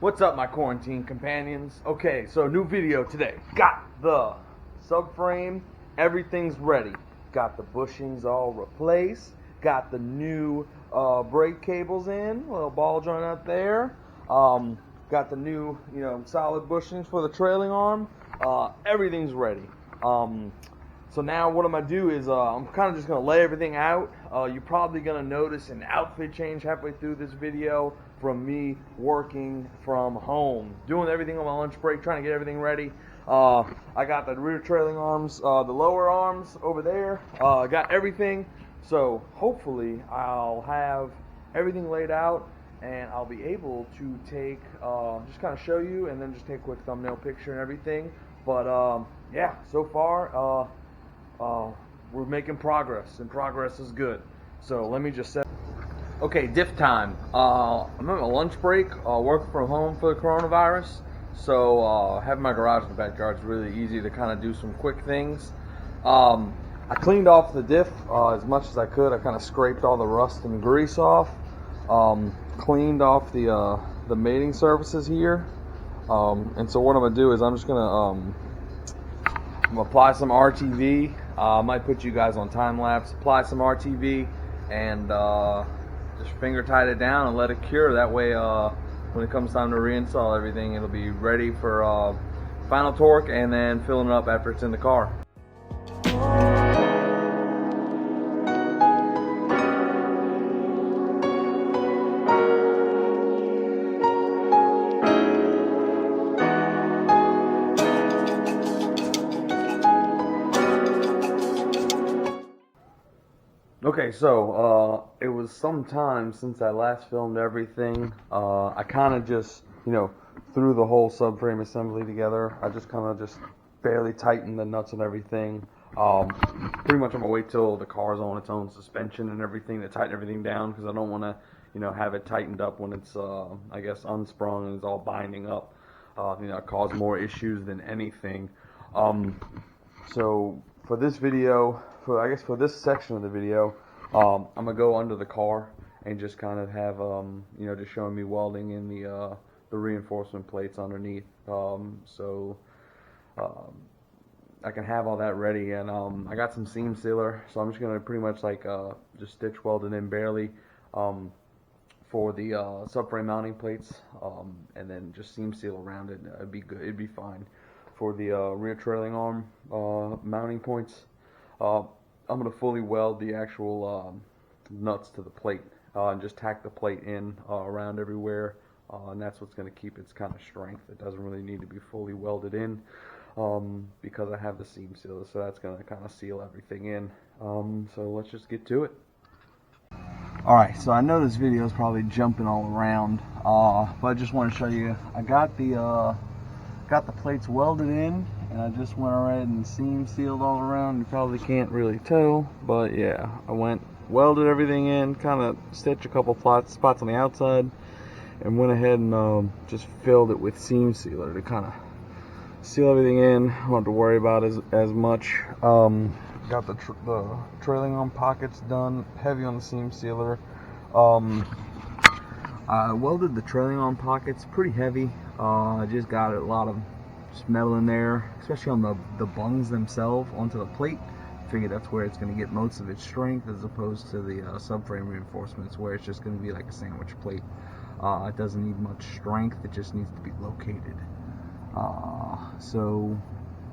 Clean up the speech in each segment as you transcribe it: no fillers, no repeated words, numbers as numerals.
What's up, my quarantine companions? Okay, so new video today. Got the subframe, everything's ready. Got the bushings all replaced. Got the new brake cables in, little ball joint up there. Got the new, solid bushings for the trailing arm. Everything's ready. So now what I'm going to do is I'm kind of just going to lay everything out. You're probably going to notice an outfit change halfway through this video from me working from home. Doing everything on my lunch break, trying to get everything ready. I got the rear trailing arms, the lower arms over there. Got everything. So hopefully I'll have everything laid out and I'll be able to take, just kind of show you and then just take a quick thumbnail picture and everything. But yeah, so far, we're making progress, and progress is good. So let me just set. Okay, diff time. I'm on my lunch break, working from home for the coronavirus. So having my garage in the backyard is really easy to kind of do some quick things. I cleaned off the diff as much as I could. I kind of scraped all the rust and grease off. Cleaned off the mating surfaces here. And so what I'm gonna do is I'm just gonna apply some RTV. I might put you guys on time lapse. Apply some RTV and just finger tight it down and let it cure. That way, when it comes time to reinstall everything, it'll be ready for final torque and then filling it up after it's in the car. Okay, so it was some time since I last filmed everything. I kind of just, threw the whole subframe assembly together. I just kind of just barely tightened the nuts and everything. Pretty much I'm gonna wait till the car's on its own suspension and everything to tighten everything down, because I don't want to, have it tightened up when it's, I guess, unsprung and it's all binding up. Cause more issues than anything. So for this video, for this section of the video, I'm gonna go under the car and just kind of have just showing me welding in the reinforcement plates underneath, so I can have all that ready. And I got some seam sealer, so I'm just gonna pretty much just stitch weld it in barely for the subframe mounting plates, and then just seam seal around it. It'd be good. It'd be fine for the rear trailing arm mounting points. I'm going to fully weld the actual nuts to the plate and just tack the plate in around everywhere, and that's what's going to keep its kind of strength. It doesn't really need to be fully welded in because I have the seam sealer, so that's going to kind of seal everything in. So let's just get to it. Alright, so I know this video is probably jumping all around, but I just want to show you, I got the plates welded in, and I just went ahead and seam sealed all around. You probably can't really tell, but yeah, I welded everything in, kind of stitched a couple spots on the outside, and went ahead and just filled it with seam sealer to kind of seal everything in. I don't have to worry about as much. Got the trailing arm pockets done, heavy on the seam sealer. I welded the trailing arm pockets pretty heavy. I just got a lot of metal in there, especially on the bungs themselves onto the plate. I figured that's where it's going to get most of its strength, as opposed to the subframe reinforcements, where it's just going to be like a sandwich plate. It doesn't need much strength, it just needs to be located. So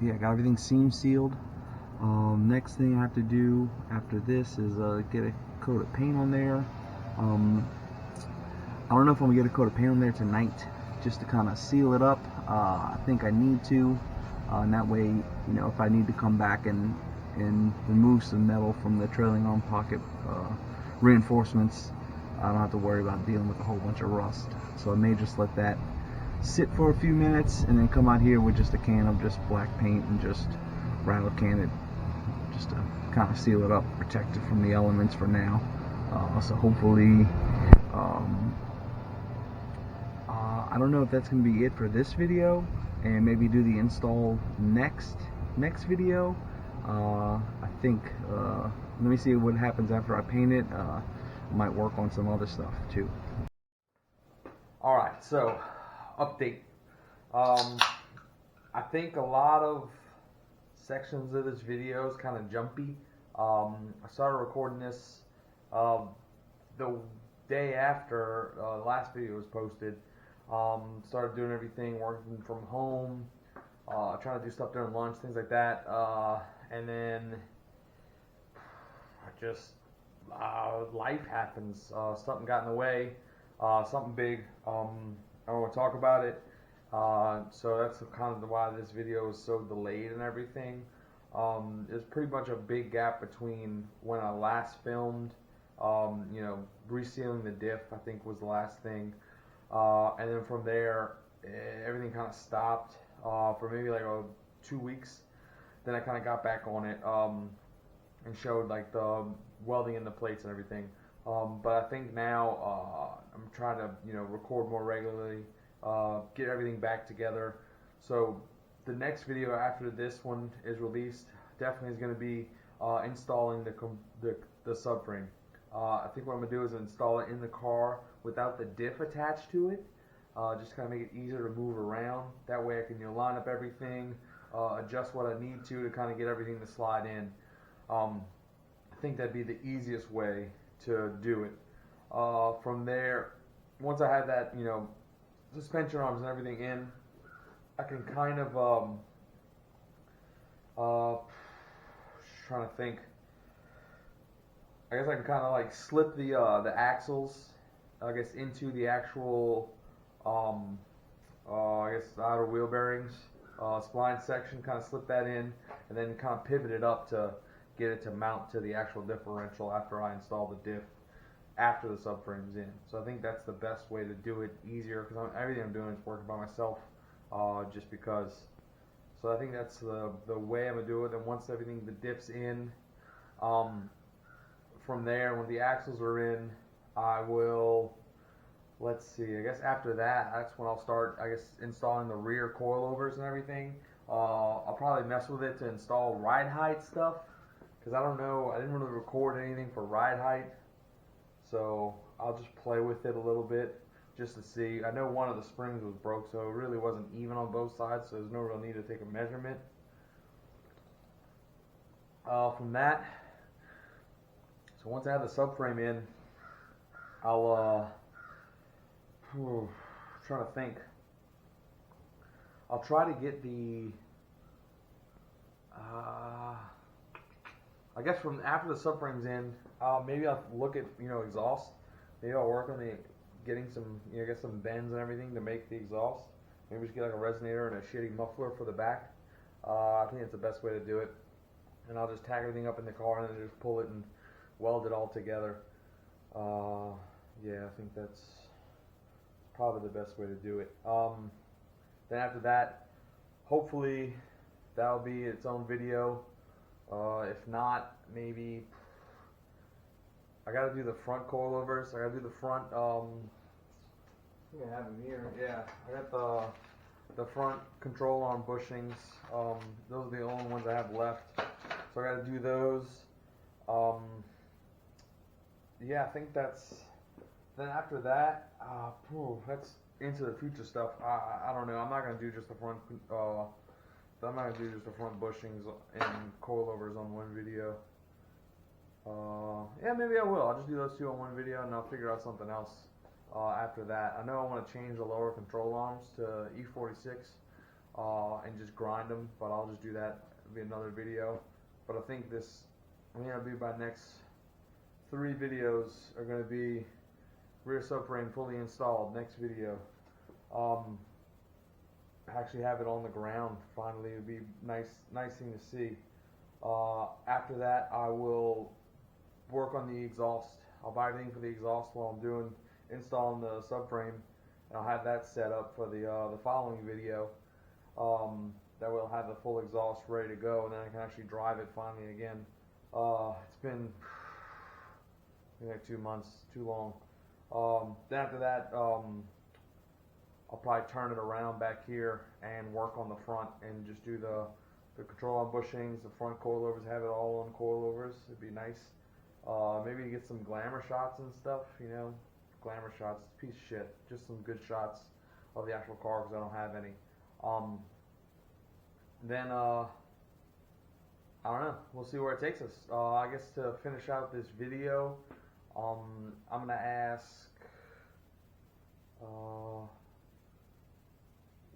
yeah, got everything seam sealed. Next thing I have to do after this is get a coat of paint on there. I don't know if I'm going to get a coat of paint on there tonight, just to kind of seal it up. I think I need to, and that way, if I need to come back and remove some metal from the trailing arm pocket reinforcements, I don't have to worry about dealing with a whole bunch of rust. So I may just let that sit for a few minutes and then come out here with just a can of just black paint and just rattle can it, just to kind of seal it up, protect it from the elements for now. So hopefully, I don't know if that's going to be it for this video, and maybe do the install next video. I think, let me see what happens after I paint it. I might work on some other stuff too. Alright, so update. I think a lot of sections of this video is kind of jumpy. I started recording this the day after the last video was posted. Started doing everything, working from home, trying to do stuff during lunch, things like that. And then I just life happens. Something got in the way, something big. I don't want to talk about it. So that's kind of why this video is so delayed and everything. There's pretty much a big gap between when I last filmed, resealing the diff, I think was the last thing. And then from there, everything kind of stopped for maybe like 2 weeks. Then I kind of got back on it and showed like the welding in the plates and everything. But I think now I'm trying to record more regularly, get everything back together. So the next video after this one is released definitely is going to be installing the subframe. I think what I'm going to do is install it in the car without the diff attached to it. Just kind of make it easier to move around. That way I can line up everything, adjust what I need to kind of get everything to slide in. I think that'd be the easiest way to do it. From there, once I have that, suspension arms and everything in, I can kind of, trying to think, I guess I can kind of like slip the axles, I guess, into the actual, I guess, outer wheel bearings, spline section, kind of slip that in, and then kind of pivot it up to get it to mount to the actual differential after I install the diff after the subframe's in. So I think that's the best way to do it, easier, because everything I'm doing is working by myself, just because. So I think that's the way I'm gonna do it. And once everything, the diff's in, from there, when the axles are in, I will, let's see, I guess after that, that's when I'll start, I guess, installing the rear coilovers and everything. I'll probably mess with it to install ride height stuff, because I don't know, I didn't really record anything for ride height, so I'll just play with it a little bit just to see. I know one of the springs was broke, so it really wasn't even on both sides, so there's no real need to take a measurement. From that, so once I have the subframe in, I'll, trying to think, I'll try to get the, I guess from after the subframe's in, maybe I'll look at, exhaust. Maybe I'll work on getting some, get some bends and everything to make the exhaust. Maybe just get like a resonator and a shitty muffler for the back. I think it's the best way to do it. And I'll just tack everything up in the car and then just pull it and weld it all together. Yeah, I think that's probably the best way to do it. Then after that, hopefully that'll be its own video. If not, maybe I gotta do the front coilovers. I gotta do the front. I think I have them here. Yeah, I got the front control arm bushings. Those are the only ones I have left. So I gotta do those. Yeah, I think that's. Then after that, that's into the future stuff. I don't know. I'm not gonna do just the front. I'm not gonna do just the front bushings and coilovers on one video. Yeah, maybe I will. I'll just do those two on one video, and I'll figure out something else after that. I know I want to change the lower control arms to E36 and just grind them, but I'll just do that. It'll be another video. But I think it'll be my next 3 videos are going to be rear subframe fully installed. Next video. Actually have it on the ground finally. It'd be nice thing to see. After that, I will work on the exhaust. I'll buy everything for the exhaust while I'm installing the subframe, and I'll have that set up for the following video. That will have the full exhaust ready to go, and then I can actually drive it finally again. It's been like 2 months, too long. Then after that, I'll probably turn it around back here and work on the front and just do the control arm bushings, the front coilovers, have it all on coilovers. It'd be nice. Maybe get some glamour shots and stuff, Glamour shots, piece of shit. Just some good shots of the actual car because I don't have any. Then I don't know. We'll see where it takes us. I guess to finish out this video, I'm gonna ask,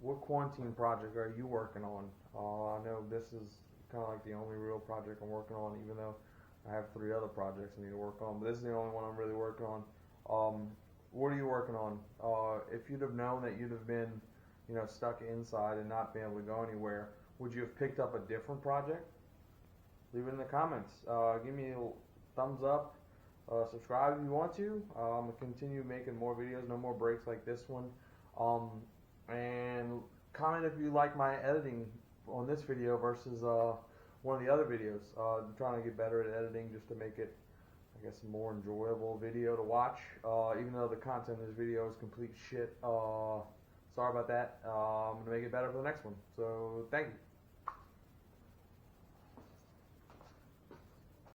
what quarantine project are you working on? I know this is kind of like the only real project I'm working on, even though I have 3 other projects I need to work on. But this is the only one I'm really working on. What are you working on? If you'd have known that you'd have been, stuck inside and not being able to go anywhere, would you have picked up a different project? Leave it in the comments. Give me a thumbs up. Subscribe if you want to. I'm going to continue making more videos, no more breaks like this one. And comment if you like my editing on this video versus one of the other videos. I'm trying to get better at editing just to make it, I guess, a more enjoyable video to watch. Even though the content of this video is complete shit. Sorry about that. I'm going to make it better for the next one. So, thank you.